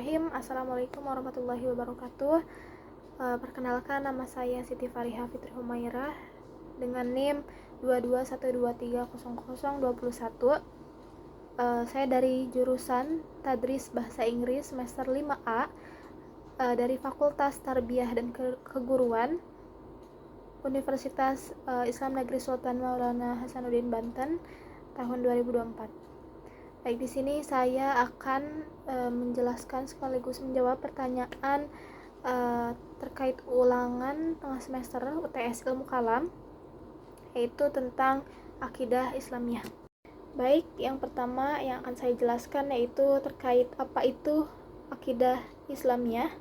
Bismillahirrahmanirrahim. Assalamualaikum warahmatullahi wabarakatuh. Perkenalkan, nama saya Siti Fariha Fitri Humairah dengan NIM 221230021. Saya dari jurusan Tadris Bahasa Inggris semester 5A dari Fakultas Tarbiyah dan Keguruan Universitas Islam Negeri Sultan Maulana Hasanuddin Banten tahun 2024. Baik, di sini saya akan menjelaskan sekaligus menjawab pertanyaan terkait ulangan tengah semester UTS Ilmu Kalam, yaitu tentang akidah Islamiyah. Baik, yang pertama yang akan saya jelaskan yaitu terkait apa itu akidah Islamiyah.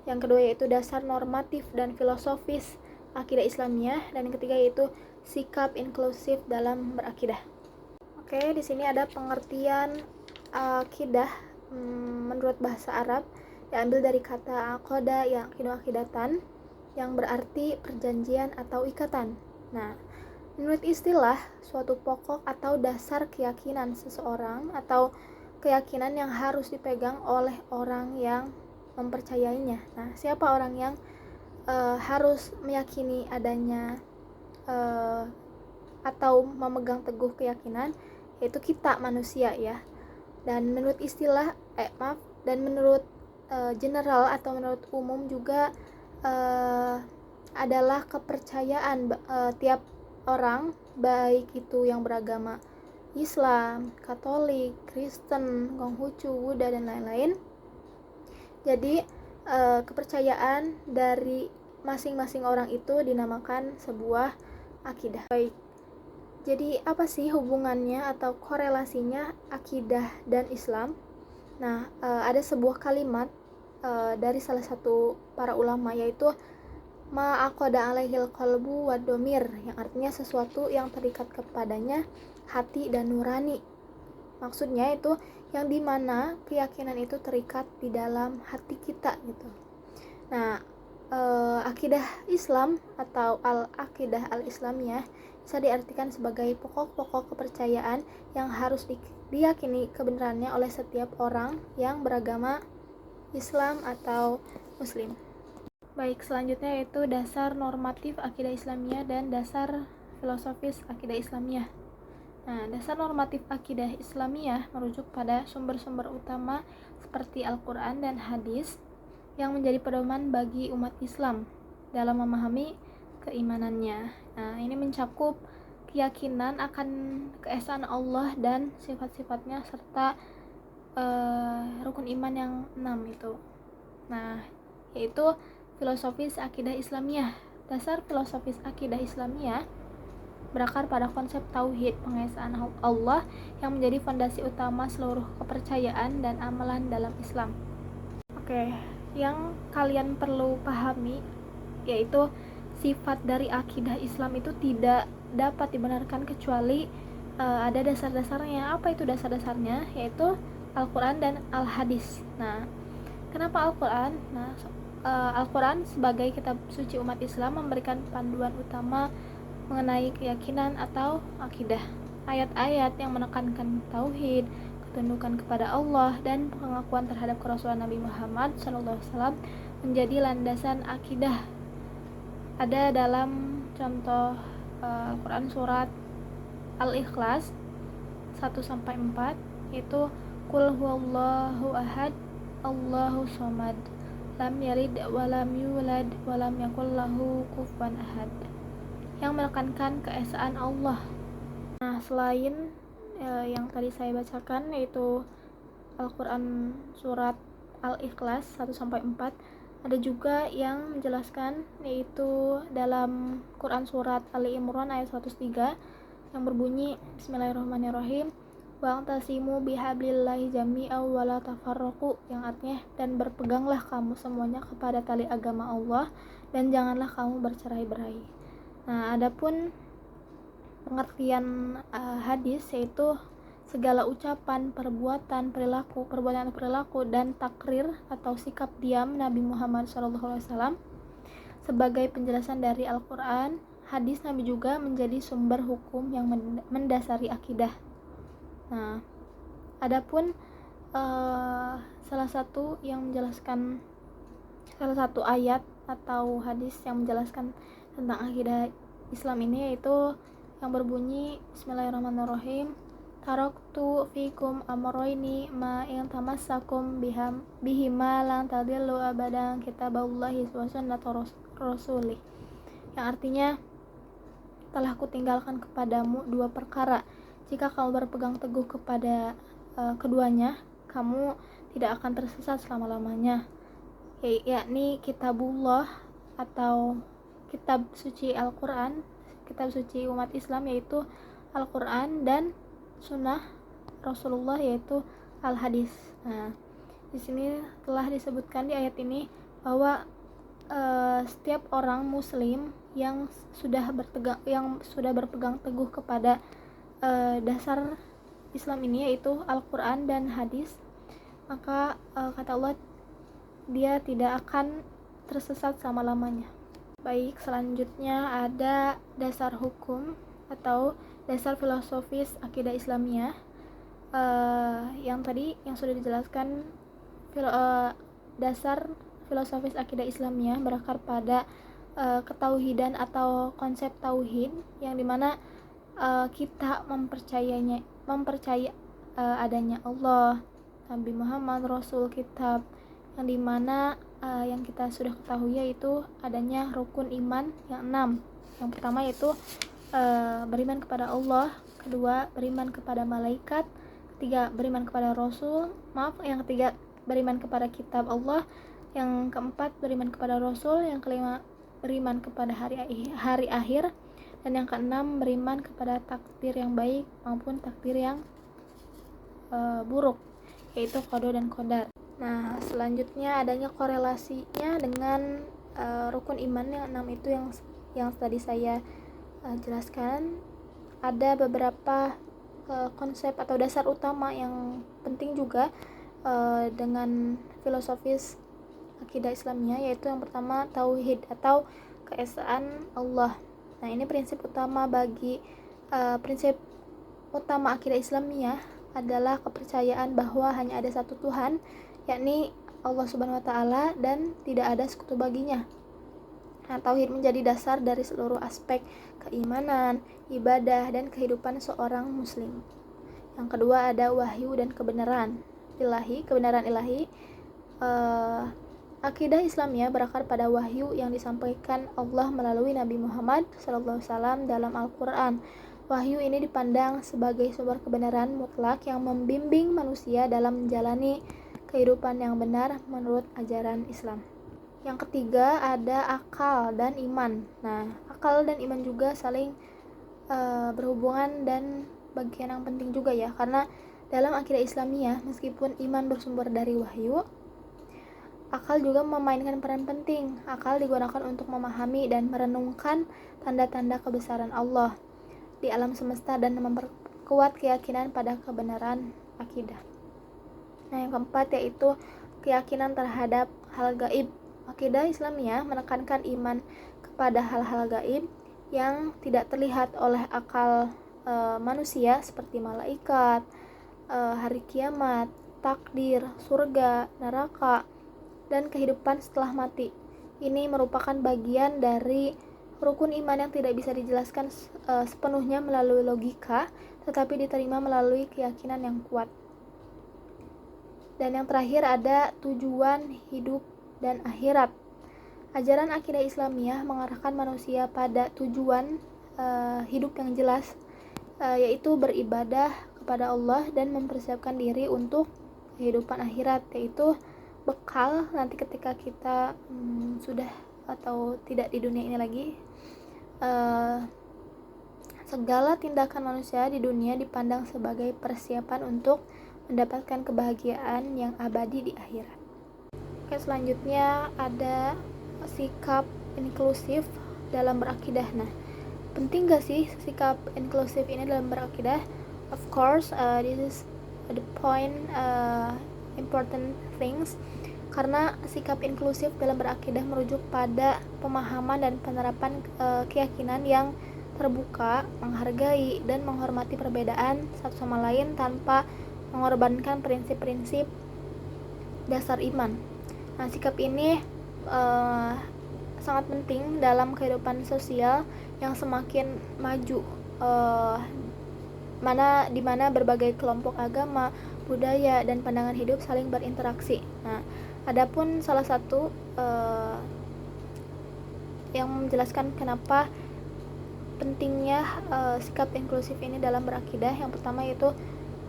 Yang kedua yaitu dasar normatif dan filosofis akidah Islamiyah, dan yang ketiga yaitu sikap inklusif dalam berakidah. Oke, di sini ada pengertian akidah menurut bahasa Arab, diambil dari kata aqada yang akidatan, yang berarti perjanjian atau ikatan. Nah, menurut istilah suatu pokok atau dasar keyakinan seseorang atau keyakinan yang harus dipegang oleh orang yang mempercayainya. Nah, siapa orang yang harus meyakini adanya atau memegang teguh keyakinan? Yaitu kita manusia ya. Dan menurut istilah dan menurut general atau menurut umum juga adalah kepercayaan tiap orang, baik itu yang beragama Islam, Katolik, Kristen, Konghucu, Buddha dan lain-lain. Jadi kepercayaan dari masing-masing orang itu dinamakan sebuah akidah. Baik, jadi apa sih hubungannya atau korelasinya akidah dan Islam? Nah, ada sebuah kalimat dari salah satu para ulama, yaitu ma'aqada alaihil qalbu wa domir, yang artinya sesuatu yang terikat kepadanya hati dan nurani. Maksudnya itu yang dimana keyakinan itu terikat di dalam hati kita gitu. Nah, akidah Islam atau al-akidah al-islamiyah bisa diartikan sebagai pokok-pokok kepercayaan yang harus diyakini kebenarannya oleh setiap orang yang beragama Islam atau Muslim. Baik, selanjutnya yaitu dasar normatif akidah Islamiyah dan dasar filosofis akidah Islamiyah. Nah, dasar normatif akidah Islamiyah merujuk pada sumber-sumber utama seperti Al-Quran dan hadis yang menjadi pedoman bagi umat Islam dalam memahami keimanannya. Nah, ini mencakup keyakinan akan keesaan Allah dan sifat-sifatnya serta rukun iman yang 6 itu. Nah, yaitu filosofis akidah Islamiyah. Dasar filosofis akidah Islamiyah berakar pada konsep tauhid, pengesaan Allah yang menjadi fondasi utama seluruh kepercayaan dan amalan dalam Islam. Oke, yang kalian perlu pahami yaitu sifat dari akidah Islam itu tidak dapat dibenarkan kecuali ada dasar-dasarnya. Apa itu dasar-dasarnya? Yaitu Al-Quran dan Al-Hadis. Nah, kenapa Al-Quran? Nah, Al-Quran sebagai kitab suci umat Islam memberikan panduan utama mengenai keyakinan atau akidah. Ayat-ayat yang menekankan tauhid, ketundukan kepada Allah, dan pengakuan terhadap kerasulan Nabi Muhammad SAW menjadi landasan akidah. Ada dalam contoh Al-Quran surat Al-Ikhlas 1-4, yaitu Qul huwallahu ahad, Allahu somad, lam yalid walam yulad walam yakul lahu kufuwan ahad, yang menekankan keesaan Allah. Nah, selain yang tadi saya bacakan yaitu Al-Quran surat Al-Ikhlas 1-4, ada juga yang menjelaskan yaitu dalam Quran surat Ali Imran ayat 103 yang berbunyi Bismillahirrahmanirrahim, wa'tasimu bihablillahi jami'an wa la tafarraqu, yang artinya dan berpeganglah kamu semuanya kepada tali agama Allah dan janganlah kamu bercerai-berai. Nah, adapun pengertian hadis yaitu segala ucapan, perbuatan, perilaku dan takrir atau sikap diam Nabi Muhammad SAW sebagai penjelasan dari Al-Quran. Hadis Nabi juga menjadi sumber hukum yang mendasari akidah. Nah, adapun salah satu ayat atau hadis yang menjelaskan tentang akidah Islam ini, yaitu yang berbunyi Bismillahirrahmanirrahim, taraktu fikum amroini ma in tamassakum bihima lan tadillu abadan kitaballahi wa sunnata rasulih, yang artinya, telah kutinggalkan kepadamu dua perkara, jika kamu berpegang teguh kepada keduanya, kamu tidak akan tersesat selama-lamanya, yakni kitabullah atau kitab suci Al-Quran, kitab suci umat Islam yaitu Al-Quran, dan sunnah Rasulullah yaitu Al-Hadis. Nah, di sini telah disebutkan di ayat ini bahwa setiap orang muslim yang sudah berpegang teguh kepada dasar Islam ini yaitu Al-Quran dan hadis, maka kata Allah, dia tidak akan tersesat selama-lamanya. Baik, selanjutnya ada dasar hukum atau dasar filosofis akidah Islamiyah. Yang sudah dijelaskan, dasar filosofis akidah Islamiyah berakar pada ketauhidan atau konsep tauhid, yang dimana kita mempercayai adanya Allah, Nabi Muhammad, Rasul, kitab, yang dimana yang kita sudah ketahui yaitu adanya rukun iman yang 6. Yang pertama yaitu beriman kepada Allah, kedua beriman kepada malaikat, ketiga beriman kepada yang ketiga beriman kepada kitab Allah, yang keempat beriman kepada Rasul, yang kelima beriman kepada hari akhir, dan yang keenam beriman kepada takdir yang baik maupun takdir yang buruk, yaitu qada dan qadar. Nah, selanjutnya adanya korelasinya dengan rukun iman yang 6 itu yang tadi saya jelaskan. Ada beberapa konsep atau dasar utama yang penting juga dengan filosofis akidah Islamnya, yaitu yang pertama tauhid atau keesaan Allah. Nah, ini prinsip utama akidah Islamiyah adalah kepercayaan bahwa hanya ada satu Tuhan, yakni Allah Subhanahu wa taala, dan tidak ada sekutu baginya. Nah, tauhid menjadi dasar dari seluruh aspek keimanan, ibadah, dan kehidupan seorang muslim. Yang kedua ada wahyu dan kebenaran ilahi. Akidah Islamiyah berakar pada wahyu yang disampaikan Allah melalui Nabi Muhammad SAW dalam Al-Quran. Wahyu ini dipandang sebagai sumber kebenaran mutlak yang membimbing manusia dalam menjalani kehidupan yang benar menurut ajaran Islam. Yang ketiga ada akal dan iman. Nah, akal dan iman juga saling berhubungan dan bagian yang penting juga ya, karena dalam akidah Islamiyah meskipun iman bersumber dari wahyu, akal juga memainkan peran penting. Akal digunakan untuk memahami dan merenungkan tanda-tanda kebesaran Allah di alam semesta dan memperkuat keyakinan pada kebenaran akidah. Nah, yang keempat yaitu keyakinan terhadap hal gaib. Akidah Islamiyah menekankan iman kepada hal-hal gaib yang tidak terlihat oleh akal manusia, seperti malaikat, hari kiamat, takdir, surga, neraka, dan kehidupan setelah mati. Ini merupakan bagian dari rukun iman yang tidak bisa dijelaskan sepenuhnya melalui logika, tetapi diterima melalui keyakinan yang kuat. Dan yang terakhir ada tujuan hidup dan akhirat. Ajaran akidah Islamiyah mengarahkan manusia pada tujuan hidup yang jelas, yaitu beribadah kepada Allah dan mempersiapkan diri untuk kehidupan akhirat, yaitu bekal nanti ketika kita sudah atau tidak di dunia ini lagi. Segala tindakan manusia di dunia dipandang sebagai persiapan untuk mendapatkan kebahagiaan yang abadi di akhirat. Oke, selanjutnya ada sikap inklusif dalam berakidah. Nah, penting gak sih sikap inklusif ini dalam berakidah? Of course, this is the point, important things, karena sikap inklusif dalam berakidah merujuk pada pemahaman dan penerapan keyakinan yang terbuka, menghargai dan menghormati perbedaan satu sama lain tanpa mengorbankan prinsip-prinsip dasar iman. Nah, sikap ini sangat penting dalam kehidupan sosial yang semakin maju, di mana berbagai kelompok agama, budaya, dan pandangan hidup saling berinteraksi. Nah, adapun salah satu yang menjelaskan kenapa pentingnya sikap inklusif ini dalam berakidah, yang pertama yaitu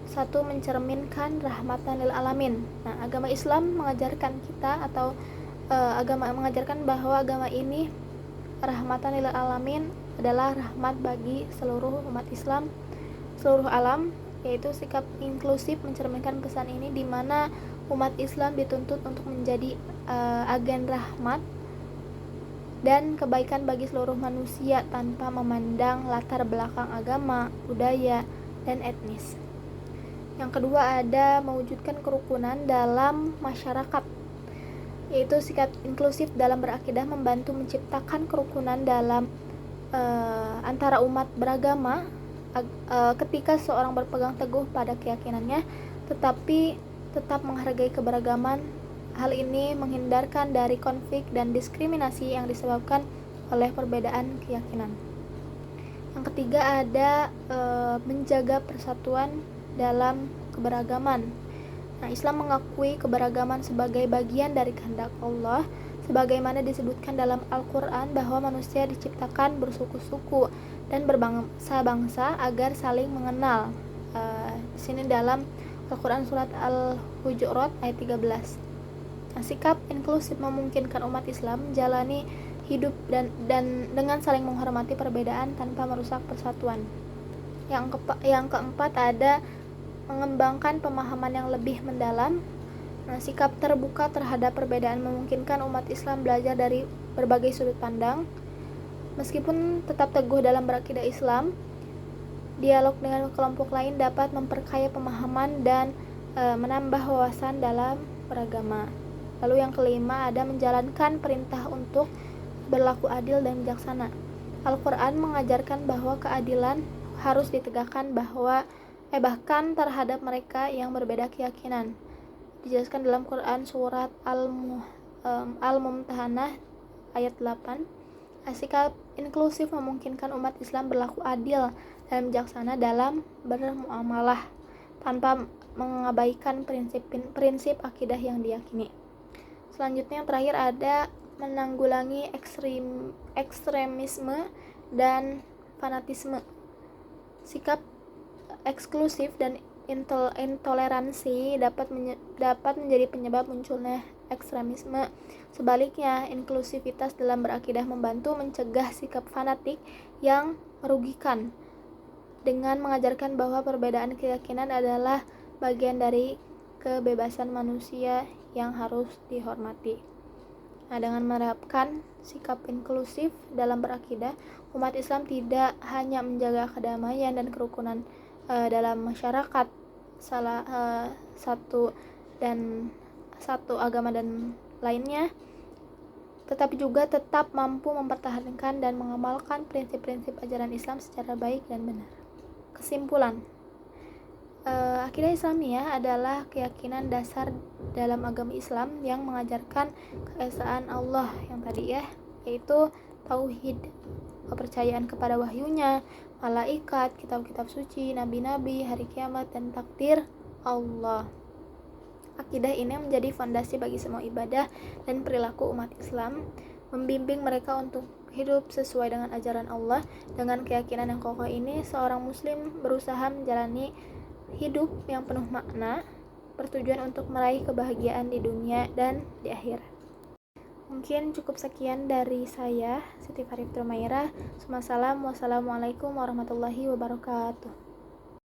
satu, mencerminkan rahmatan lil alamin. Nah, agama Islam mengajarkan kita atau mengajarkan bahwa agama ini rahmatan lil alamin adalah rahmat bagi seluruh umat Islam, seluruh alam, yaitu sikap inklusif mencerminkan pesan ini, di mana umat Islam dituntut untuk menjadi agen rahmat dan kebaikan bagi seluruh manusia tanpa memandang latar belakang agama, budaya, dan etnis. Yang kedua ada mewujudkan kerukunan dalam masyarakat, yaitu sikap inklusif dalam berakidah membantu menciptakan kerukunan dalam antara umat beragama ketika seorang berpegang teguh pada keyakinannya tetapi tetap menghargai keberagaman. Hal ini menghindarkan dari konflik dan diskriminasi yang disebabkan oleh perbedaan keyakinan. Yang ketiga ada menjaga persatuan dalam keberagaman. Nah, Islam mengakui keberagaman sebagai bagian dari kehendak Allah, sebagaimana disebutkan dalam Al-Quran bahwa manusia diciptakan bersuku-suku dan berbangsa-bangsa agar saling mengenal. Di sini dalam Al-Quran surat Al-Hujurat ayat 13. Nah, sikap inklusif memungkinkan umat Islam menjalani hidup dan dengan saling menghormati perbedaan tanpa merusak persatuan. Yang keempat ada mengembangkan pemahaman yang lebih mendalam. Nah, sikap terbuka terhadap perbedaan memungkinkan umat Islam belajar dari berbagai sudut pandang. Meskipun tetap teguh dalam berakidah Islam, dialog dengan kelompok lain dapat memperkaya pemahaman dan menambah wawasan dalam beragama. Lalu yang kelima ada menjalankan perintah untuk berlaku adil dan bijaksana. Al-Quran mengajarkan bahwa keadilan harus ditegakkan bahkan terhadap mereka yang berbeda keyakinan. Dijelaskan dalam Quran surat Al-Mumtahanah ayat 8. Sikap inklusif memungkinkan umat Islam berlaku adil dan bijaksana dalam bermuamalah tanpa mengabaikan prinsip akidah yang diyakini. Selanjutnya yang terakhir ada menanggulangi ekstremisme dan fanatisme. Sikap eksklusif dan intoleransi dapat menjadi penyebab munculnya ekstremisme. Sebaliknya, inklusivitas dalam berakidah membantu mencegah sikap fanatik yang merugikan dengan mengajarkan bahwa perbedaan keyakinan adalah bagian dari kebebasan manusia yang harus dihormati. Nah, dengan menerapkan sikap inklusif dalam berakidah, umat Islam tidak hanya menjaga kedamaian dan kerukunan dalam masyarakat satu agama dan lainnya, tetapi juga tetap mampu mempertahankan dan mengamalkan prinsip-prinsip ajaran Islam secara baik dan benar. Kesimpulan, akidah Islamiyah adalah keyakinan dasar dalam agama Islam yang mengajarkan keesaan Allah yang tadi yaitu tauhid, kepercayaan kepada wahyunya, malaikat, kitab-kitab suci, nabi-nabi, hari kiamat, dan takdir Allah. Akidah ini menjadi fondasi bagi semua ibadah dan perilaku umat Islam, membimbing mereka untuk hidup sesuai dengan ajaran Allah. Dengan keyakinan yang kokoh ini, seorang muslim berusaha menjalani hidup yang penuh makna, bertujuan untuk meraih kebahagiaan di dunia dan di akhirat. Mungkin cukup sekian dari saya, Siti Farif Trumaira. Wassalamualaikum warahmatullahi wabarakatuh.